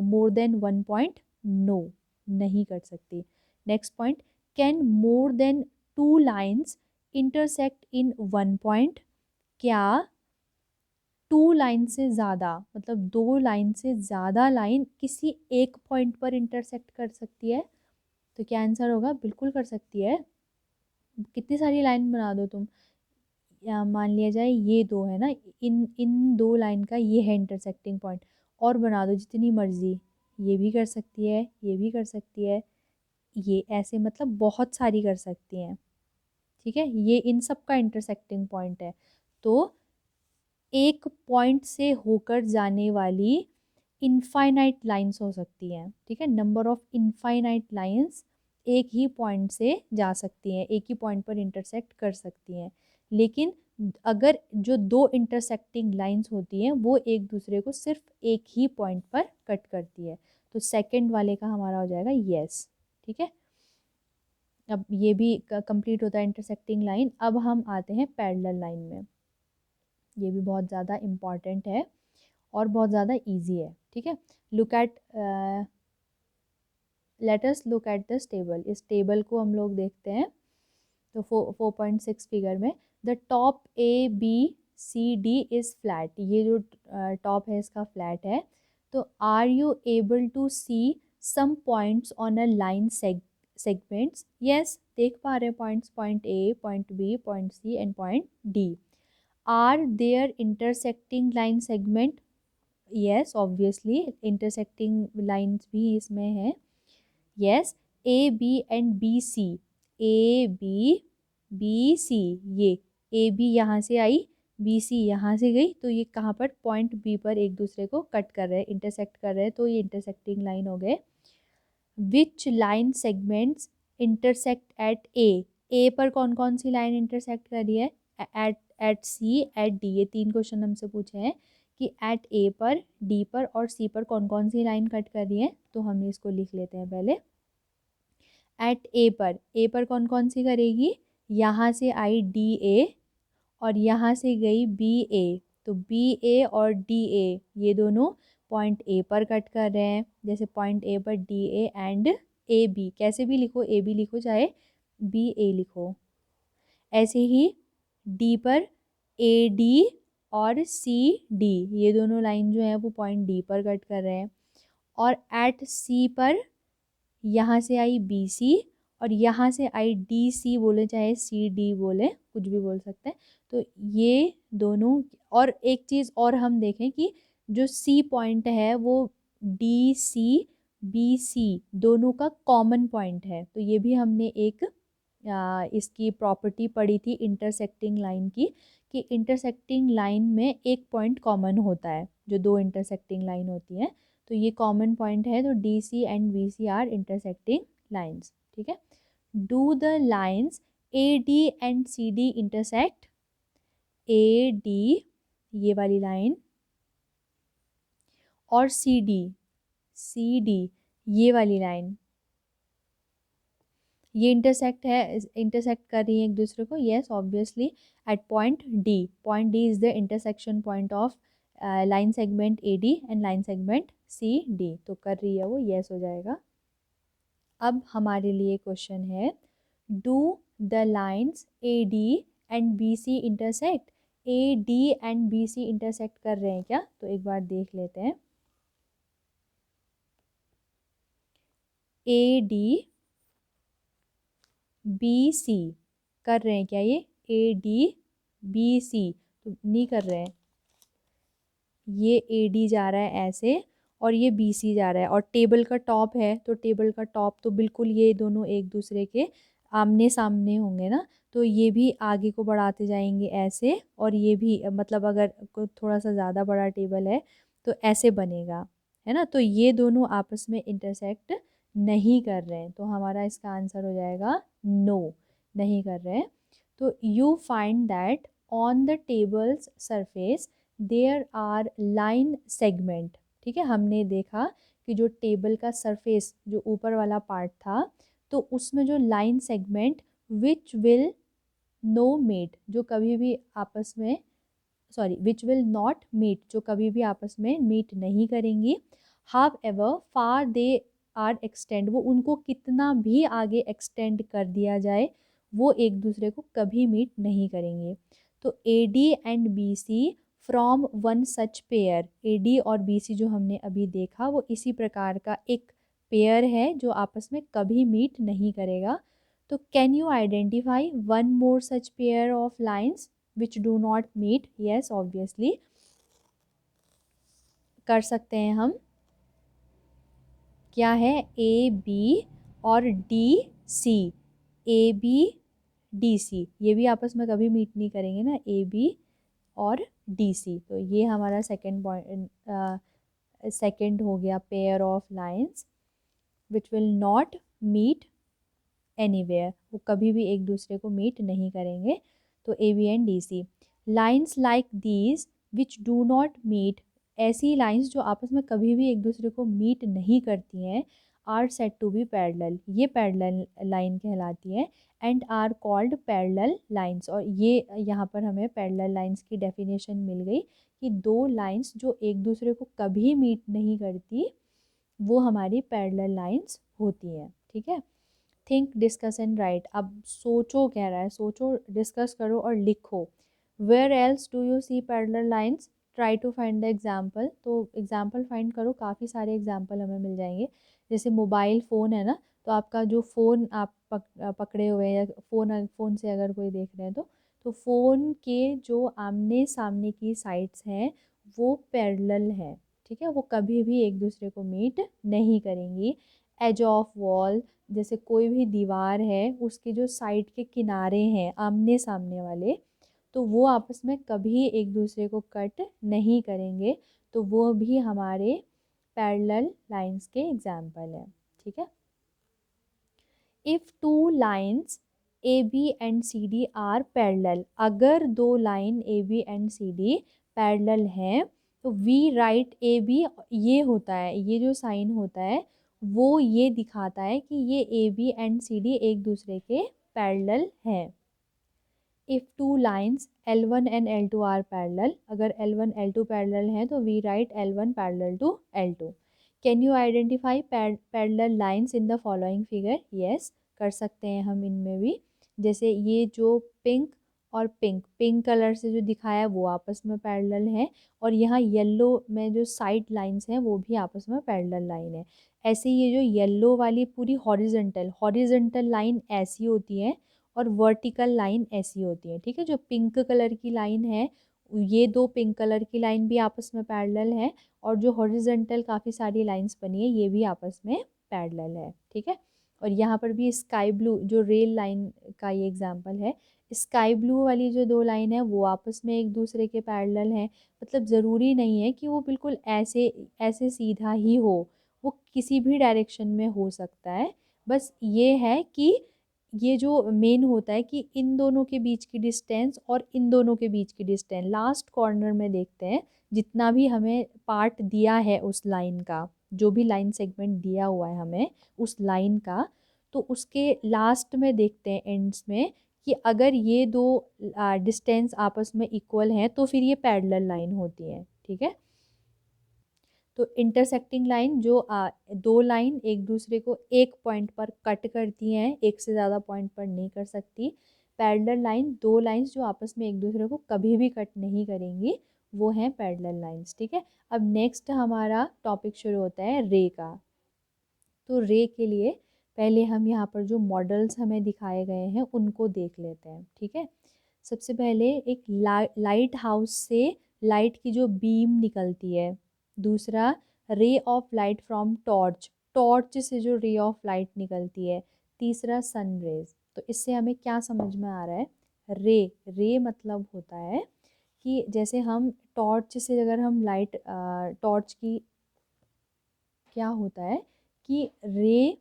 more than one point? No, नहीं कर सकती। Next point, can more than two lines intersect in one point? क्या टू लाइन से ज़्यादा, मतलब दो लाइन से ज़्यादा लाइन किसी एक पॉइंट पर इंटरसेक्ट कर सकती है? तो क्या आंसर होगा? बिल्कुल कर सकती है। कितनी सारी लाइन बना दो तुम, या मान लिया जाए ये दो है ना, इन इन दो लाइन का ये है इंटरसेक्टिंग पॉइंट, और बना दो जितनी मर्जी, ये भी कर सकती है, ये भी कर सकती है, ये ऐसे मतलब बहुत सारी कर सकती हैं, ठीक है। ये इन सब का इंटरसेक्टिंग पॉइंट है। तो एक पॉइंट से होकर जाने वाली इनफाइनाइट लाइंस हो सकती हैं, ठीक है। नंबर ऑफ इनफाइनाइट लाइंस एक ही पॉइंट से जा सकती हैं, एक ही पॉइंट पर इंटरसेक्ट कर सकती हैं। लेकिन अगर जो दो इंटरसेक्टिंग लाइंस होती हैं वो एक दूसरे को सिर्फ एक ही पॉइंट पर कट करती है, तो सेकंड वाले का हमारा हो जाएगा यस, ठीक है। अब ये भी कंप्लीट होता है इंटरसेक्टिंग लाइन। अब हम आते हैं पैरेलल लाइन में। ये भी बहुत ज़्यादा इम्पॉर्टेंट है और बहुत ज़्यादा इजी है, ठीक है। Look at let us look at this table. इस टेबल को हम लोग देखते हैं। तो 4.6 फिगर में the top ABCD is flat, ये जो टॉप है इसका फ्लैट है। तो are you able to see some points on a line segments? Yes, देख पा रहे हैं points, point A, point B, point C and point D। Are there intersecting line segment? Yes, obviously intersecting lines भी इसमें है। Yes, AB and BC, ABC, ये AB यहाँ से आई, BC यहाँ से गई, तो ये कहाँ पर? पॉइंट B पर एक दूसरे को कट कर रहे हैं, इंटरसेक्ट कर रहे हैं, तो ये इंटरसेक्टिंग लाइन हो गए। Which line segments intersect at A पर कौन कौन सी लाइन इंटरसेक्ट कर रही है? At C, at D। ये तीन क्वेश्चन हमसे पूछे हैं कि एट A पर, D पर और C पर कौन कौन सी लाइन कट कर रही है। तो हम इसको लिख लेते हैं पहले। एट A पर कौन कौन सी करेगी? यहाँ से आई DA और यहाँ से गई BA, तो BA और DA ये दोनों पॉइंट A पर कट कर रहे हैं। जैसे पॉइंट A पर DA एंड AB, कैसे भी लिखो, AB लिखो चाहे BA लिखो। ऐसे ही D पर AD और CD, ये दोनों लाइन जो है वो पॉइंट D पर कट कर रहे हैं। और एट C पर यहाँ से आई BC और यहाँ से आई DC, बोले चाहे CD बोले, कुछ भी बोल सकते हैं। तो ये दोनों, और एक चीज़ और हम देखें कि जो C पॉइंट है वो डी सी बी सी दोनों का कॉमन पॉइंट है। तो ये भी हमने एक इसकी प्रॉपर्टी पढ़ी थी इंटरसेक्टिंग लाइन की, कि इंटरसेक्टिंग लाइन में एक पॉइंट कॉमन होता है, जो दो इंटरसेक्टिंग लाइन होती हैं तो ये कॉमन पॉइंट है। तो D C and B C are intersecting lines. ठीक है। Do the lines A D and C D intersect. A D ये वाली लाइन और सी डी ये वाली लाइन, ये इंटरसेक्ट कर रही है एक दूसरे को। Yes obviously at point D. Point D is the intersection point of line segment A D and line segment C D. तो कर रही है वो, येस हो जाएगा। अब हमारे लिए क्वेश्चन है, do the lines A D and B C intersect. A D and B C intersect कर रहे हैं क्या? तो एक बार देख लेते हैं। ए डी बी सी कर रहे हैं क्या? ये ए डी बी सी तो नहीं कर रहे हैं। ये ए डी जा रहा है ऐसे और ये बी सी जा रहा है, और टेबल का टॉप है तो टेबल का टॉप तो बिल्कुल ये दोनों एक दूसरे के आमने सामने होंगे ना, तो ये भी आगे को बढ़ाते जाएंगे ऐसे, और ये भी मतलब अगर थोड़ा सा ज़्यादा बड़ा टेबल है तो ऐसे बनेगा, है ना। तो ये दोनों आपस में इंटरसेक्ट नहीं कर रहे हैं, तो हमारा इसका आंसर हो जाएगा नो, नहीं कर रहे हैं। तो you find that on the table's surface there are line segment. ठीक है, हमने देखा कि जो टेबल का सरफेस जो ऊपर वाला पार्ट था, तो उसमें जो line segment which will no meet, जो कभी भी आपस में विच विल नॉट मीट, जो कभी भी आपस में मीट नहीं करेंगी। However far they are extend, वो उनको कितना भी आगे एक्सटेंड कर दिया जाए वो एक दूसरे को कभी मीट नहीं करेंगे। तो A D and B C from one such pair, A D और बी सी जो हमने अभी देखा वो इसी प्रकार का एक पेयर है जो आपस में कभी मीट नहीं करेगा। तो can you identify one more such pair of lines which do not meet? Yes obviously कर सकते हैं हम। क्या है? ए बी और D C, A B D C ये भी आपस में कभी मीट नहीं करेंगे ना, ए बी और डी सी। तो ये हमारा सेकंड पॉइंट, सेकंड हो गया pair of lines which will not meet anywhere, वो कभी भी एक दूसरे को मीट नहीं करेंगे। तो A B and D C. Lines like these which do not meet, ऐसी लाइंस जो आपस में कभी भी एक दूसरे को मीट नहीं करती हैं, are said to be parallel, ये पैरेलल लाइन कहलाती है। And are called parallel lines, और ये यहाँ पर हमें पैरेलल लाइंस की डेफिनेशन मिल गई कि दो लाइंस जो एक दूसरे को कभी मीट नहीं करती वो हमारी पैरेलल लाइंस होती हैं। ठीक है। थिंक डिस्कस एंड राइट, अब सोचो कह रहा है, सोचो डिस्कस करो और लिखो। Where else do you see parallel lines, try to find the example. तो एग्जाम्पल फाइंड करो, काफ़ी सारे एग्जाम्पल हमें मिल जाएंगे। जैसे मोबाइल फ़ोन है ना, तो आपका जो फ़ोन आप पकड़े हुए हैं, या फ़ोन से अगर कोई देख रहे हैं तो फ़ोन के जो आमने सामने की साइड्स हैं वो पैरेलल हैं। ठीक है, वो कभी भी एक दूसरे को मीट नहीं करेंगी। एज ऑफ वॉल, जैसे कोई भी दीवार है उसके जो साइड के किनारे हैं आमने सामने वाले, तो वो आपस में कभी एक दूसरे को कट नहीं करेंगे, तो वो भी हमारे पैरेलल लाइंस के एग्जाम्पल हैं। ठीक है। If two lines A B and C D are parallel, अगर दो line A B and C D parallel हैं तो वी राइट ए बी, ये होता है, ये जो साइन होता है वो ये दिखाता है कि ये A B and C D एक दूसरे के पैरेलल हैं। If two lines L1 and L2 are parallel, अगर L1 L2 पैरेलल हैं तो we write L1 parallel to L2। Can you identify parallel lines in the following figure? Yes कर सकते हैं हम इनमें भी। जैसे ये जो पिंक और पिंक कलर से जो दिखाया है वो आपस में पैरेलल है, और यहाँ येलो में जो साइड लाइंस हैं वो भी आपस में पैरेलल लाइन है। ऐसे ये जो येलो वाली पूरी हॉरिजेंटल लाइन ऐसी होती है और वर्टिकल लाइन ऐसी होती है। ठीक है, जो पिंक कलर की लाइन है ये दो पिंक कलर की लाइन भी आपस में पैरेलल है, और जो हॉरिजॉन्टल काफ़ी सारी लाइंस बनी है ये भी आपस में पैरेलल है, ठीक है। और यहाँ पर भी स्काई ब्लू जो रेल लाइन का ये एग्जांपल है, स्काई ब्लू वाली जो दो लाइन है वो आपस में एक दूसरे के पैरेलल हैं। मतलब ज़रूरी नहीं है कि वो बिल्कुल ऐसे ऐसे सीधा ही हो, वो किसी भी डायरेक्शन में हो सकता है। बस ये है कि ये जो मेन होता है कि इन दोनों के बीच की डिस्टेंस और इन दोनों के बीच की डिस्टेंस लास्ट कॉर्नर में देखते हैं, जितना भी हमें पार्ट दिया है उस लाइन का, जो भी लाइन सेगमेंट दिया हुआ है हमें उस लाइन का, तो उसके लास्ट में देखते हैं एंड्स में कि अगर ये दो डिस्टेंस आपस में इक्वल हैं तो फिर ये पैरेलल लाइन होती है, ठीक है। तो इंटरसेक्टिंग लाइन जो दो लाइन एक दूसरे को एक पॉइंट पर कट करती हैं, एक से ज़्यादा पॉइंट पर नहीं कर सकती। पैरेलल लाइन दो लाइंस जो आपस में एक दूसरे को कभी भी कट नहीं करेंगी, वो हैं पैरेलल लाइंस, ठीक है। अब नेक्स्ट हमारा टॉपिक शुरू होता है रे का। तो रे के लिए पहले हम यहाँ पर जो मॉडल्स हमें दिखाए गए हैं उनको देख लेते हैं, ठीक है। सबसे पहले एक लाइट हाउस से लाइट की जो बीम निकलती है। दूसरा, ray of light from torch, torch से जो रे ऑफ लाइट निकलती है। तीसरा, सन रेज। तो इससे हमें क्या समझ में आ रहा है? रे रे मतलब होता है कि जैसे हम टॉर्च से अगर हम लाइट टॉर्च की क्या होता है कि रे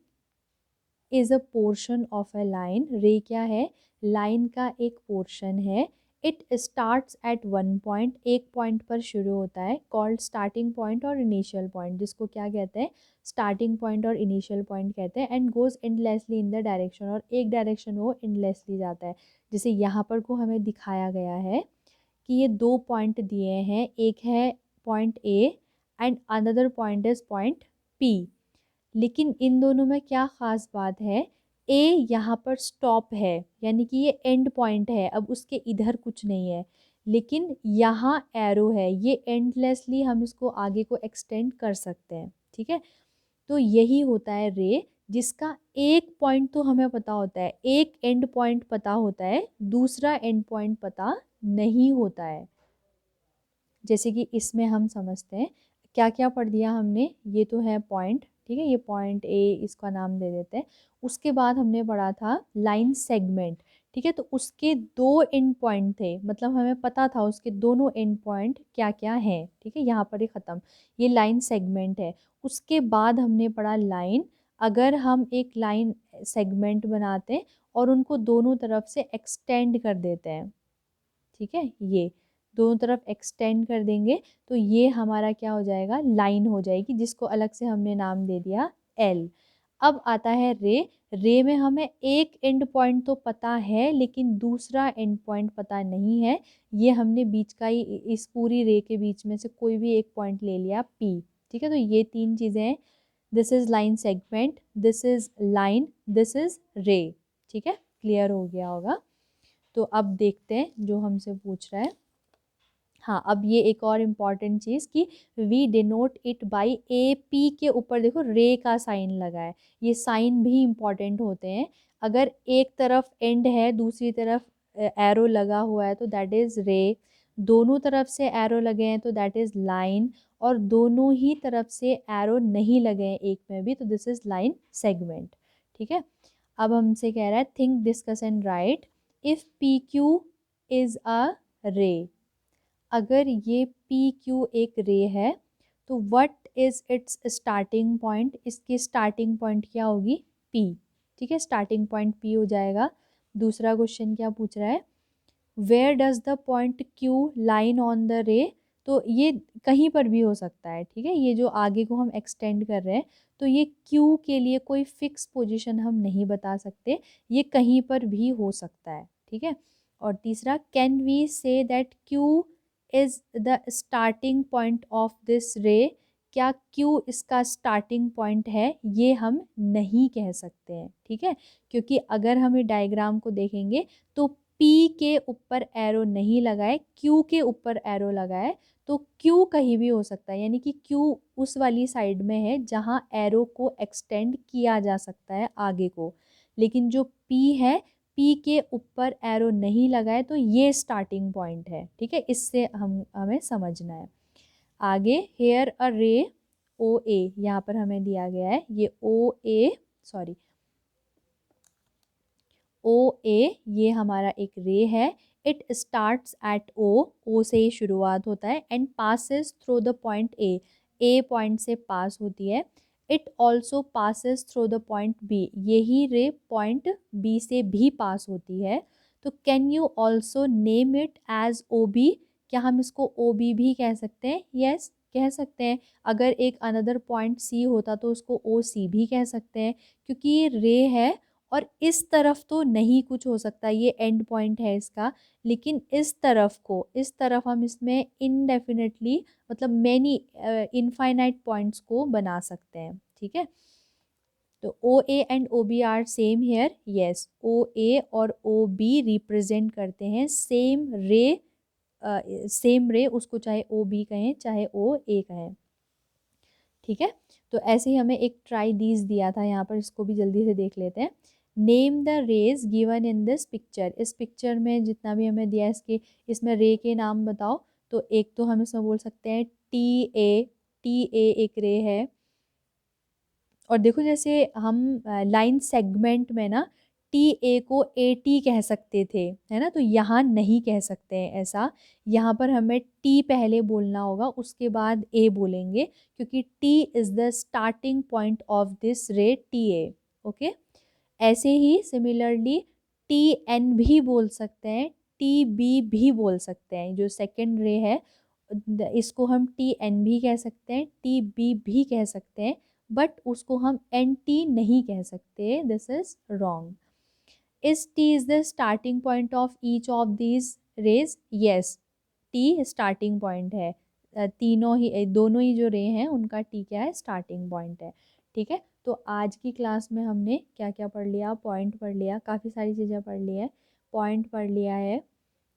is a portion of a line. रे क्या है? लाइन का एक पोर्शन है। It starts at one point, एक पॉइंट पर शुरू होता है, कॉल्ड स्टार्टिंग पॉइंट और इनिशियल पॉइंट, जिसको क्या कहते हैं? स्टार्टिंग पॉइंट और इनिशियल पॉइंट कहते हैं। And goes endlessly in the direction, और एक डायरेक्शन वो एंडलेसली जाता है। जैसे यहाँ पर को हमें दिखाया गया है कि ये दो पॉइंट दिए हैं, एक है point A and another point is point P. लेकिन इन दोनों में क्या ख़ास बात है? ए यहाँ पर स्टॉप है, यानी कि ये एंड पॉइंट है, अब उसके इधर कुछ नहीं है। लेकिन यहाँ एरो है, ये एंडलेसली हम इसको आगे को एक्सटेंड कर सकते हैं, ठीक है। तो यही होता है रे, जिसका एक पॉइंट तो हमें पता होता है, एक एंड पॉइंट पता होता है, दूसरा एंड पॉइंट पता नहीं होता है। जैसे कि इसमें हम समझते हैं क्या क्या पढ़ दिया हमने। ये तो है पॉइंट, ठीक है, ये पॉइंट ए इसका नाम दे देते हैं। उसके बाद हमने पढ़ा था लाइन सेगमेंट, ठीक है। तो उसके दो एंड पॉइंट थे, मतलब हमें पता था उसके दोनों एंड पॉइंट क्या क्या हैं, ठीक है। यहाँ पर ही ख़त्म, ये लाइन सेगमेंट है। उसके बाद हमने पढ़ा लाइन। अगर हम एक लाइन सेगमेंट बनाते हैं और उनको दोनों तरफ से एक्सटेंड कर देते हैं, ठीक है, ये दोनों तरफ एक्सटेंड कर देंगे तो ये हमारा क्या हो जाएगा? लाइन हो जाएगी, जिसको अलग से हमने नाम दे दिया एल। अब आता है रे। रे में हमें एक एंड पॉइंट तो पता है, लेकिन दूसरा एंड पॉइंट पता नहीं है। ये हमने बीच का ही, इस पूरी रे के बीच में से कोई भी एक पॉइंट ले लिया पी, ठीक है। तो ये तीन चीज़ें हैं। This is line segment, this is line, this is रे, ठीक है। क्लियर हो गया होगा। तो अब देखते हैं जो हमसे पूछ रहा है। हाँ, अब ये एक और इम्पॉर्टेंट चीज़ कि we denote it by A P, के ऊपर देखो रे का साइन लगा है। ये साइन भी इम्पॉर्टेंट होते हैं। अगर एक तरफ एंड है, दूसरी तरफ एरो लगा हुआ है तो दैट इज़ रे। दोनों तरफ से एरो लगे हैं तो दैट इज़ लाइन। और दोनों ही तरफ से एरो नहीं लगे हैं एक में भी, तो दिस इज़ लाइन सेगमेंट, ठीक है। अब हमसे कह रहा है think, discuss and right if P Q is a रे। अगर ये पी क्यू एक रे है तो what is it's starting point, इसकी स्टार्टिंग पॉइंट क्या होगी? पी, ठीक है, स्टार्टिंग पॉइंट पी हो जाएगा। दूसरा क्वेश्चन क्या पूछ रहा है? Where does the point Q line on the ray. तो ये कहीं पर भी हो सकता है, ठीक है। ये जो आगे को हम एक्सटेंड कर रहे हैं तो ये क्यू के लिए कोई फिक्स पोजीशन हम नहीं बता सकते, ये कहीं पर भी हो सकता है, ठीक है। और तीसरा, can we say that Q is the starting point of this ray. क्या क्यू इसका स्टार्टिंग पॉइंट है? ये हम नहीं कह सकते हैं, ठीक है। क्योंकि अगर हम ये डायग्राम को देखेंगे तो पी के ऊपर एरो नहीं लगाए, क्यू के ऊपर एरो लगाए, तो क्यू कहीं भी हो सकता है, यानी कि क्यू उस वाली साइड में है जहाँ एरो को एक्सटेंड किया जा सकता है आगे को। लेकिन जो पी है, पी के ऊपर एरो नहीं लगाए तो ये स्टार्टिंग पॉइंट है, ठीक है, इससे हमें समझना है। आगे हेयर अ रे ओ ए, यहाँ पर हमें दिया गया है ये ओ ए, सॉरी ओ ए, ये हमारा एक रे है। इट स्टार्ट्स एट ओ से ही शुरुआत होता है, and passes through the point A point से पास होती है। It also passes through the point B, यही रे पॉइंट बी से भी पास होती है। तो can you also name it as O B, क्या हम इसको ओ बी भी कह सकते हैं? यस, कह सकते हैं। अगर एक अनदर पॉइंट सी होता तो उसको ओ सी भी कह सकते हैं, क्योंकि ये रे है और इस तरफ तो नहीं कुछ हो सकता, ये एंड पॉइंट है इसका, लेकिन इस तरफ को, इस तरफ हम इसमें इनडेफिनेटली मतलब मैनी इनफाइनाइट पॉइंट्स को बना सकते हैं, ठीक है। तो O A and O B are same here, yes, O A और ओ बी रिप्रेजेंट करते हैं सेम रे, सेम रे, उसको चाहे ओ बी कहें चाहे ओ ए कहें, ठीक है। तो ऐसे ही हमें एक ट्राई दीज दिया था यहाँ पर, इसको भी जल्दी से देख लेते हैं। Name the rays given in this picture, इस पिक्चर में जितना भी हमें दिया है इसके, इसमें रे के नाम बताओ। तो एक तो हम इसमें बोल सकते हैं टी ए एक रे है। और देखो जैसे हम लाइन सेगमेंट में ना टी ए को ए टी कह सकते थे, है ना, तो यहाँ नहीं कह सकते हैं ऐसा। यहाँ पर हमें टी पहले बोलना होगा, उसके बाद ए बोलेंगे, क्योंकि T is the starting point of this रे टी ए, ओके। ऐसे ही सिमिलरली टी एन भी बोल सकते हैं, टी बी भी बोल सकते हैं, जो सेकेंड रे है इसको हम टी एन भी कह सकते हैं, टी बी भी कह सकते हैं, बट उसको हम एन टी नहीं कह सकते, this is wrong. Is T is the starting point of each of these raise, yes, T starting point है। तीनों ही दोनों ही जो रे हैं उनका टी क्या है, स्टार्टिंग पॉइंट है, ठीक है। तो आज की क्लास में हमने क्या क्या पढ़ लिया, पॉइंट पढ़ लिया, काफ़ी सारी चीज़ें पढ़ ली है, पॉइंट पढ़ लिया है,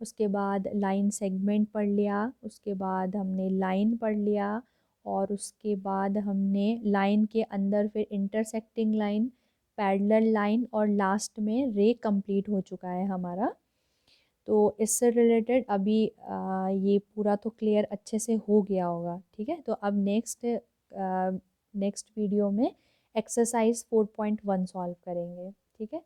उसके बाद लाइन सेगमेंट पढ़ लिया, उसके बाद हमने लाइन पढ़ लिया, और उसके बाद हमने लाइन के अंदर फिर इंटरसेक्टिंग लाइन, पैरेलल लाइन, और लास्ट में रे कंप्लीट हो चुका है हमारा। तो इससे रिलेटेड अभी ये पूरा तो क्लियर अच्छे से हो गया होगा, ठीक है। तो अब नेक्स्ट वीडियो में एक्सरसाइज 4.1 सॉल्व करेंगे, ठीक है।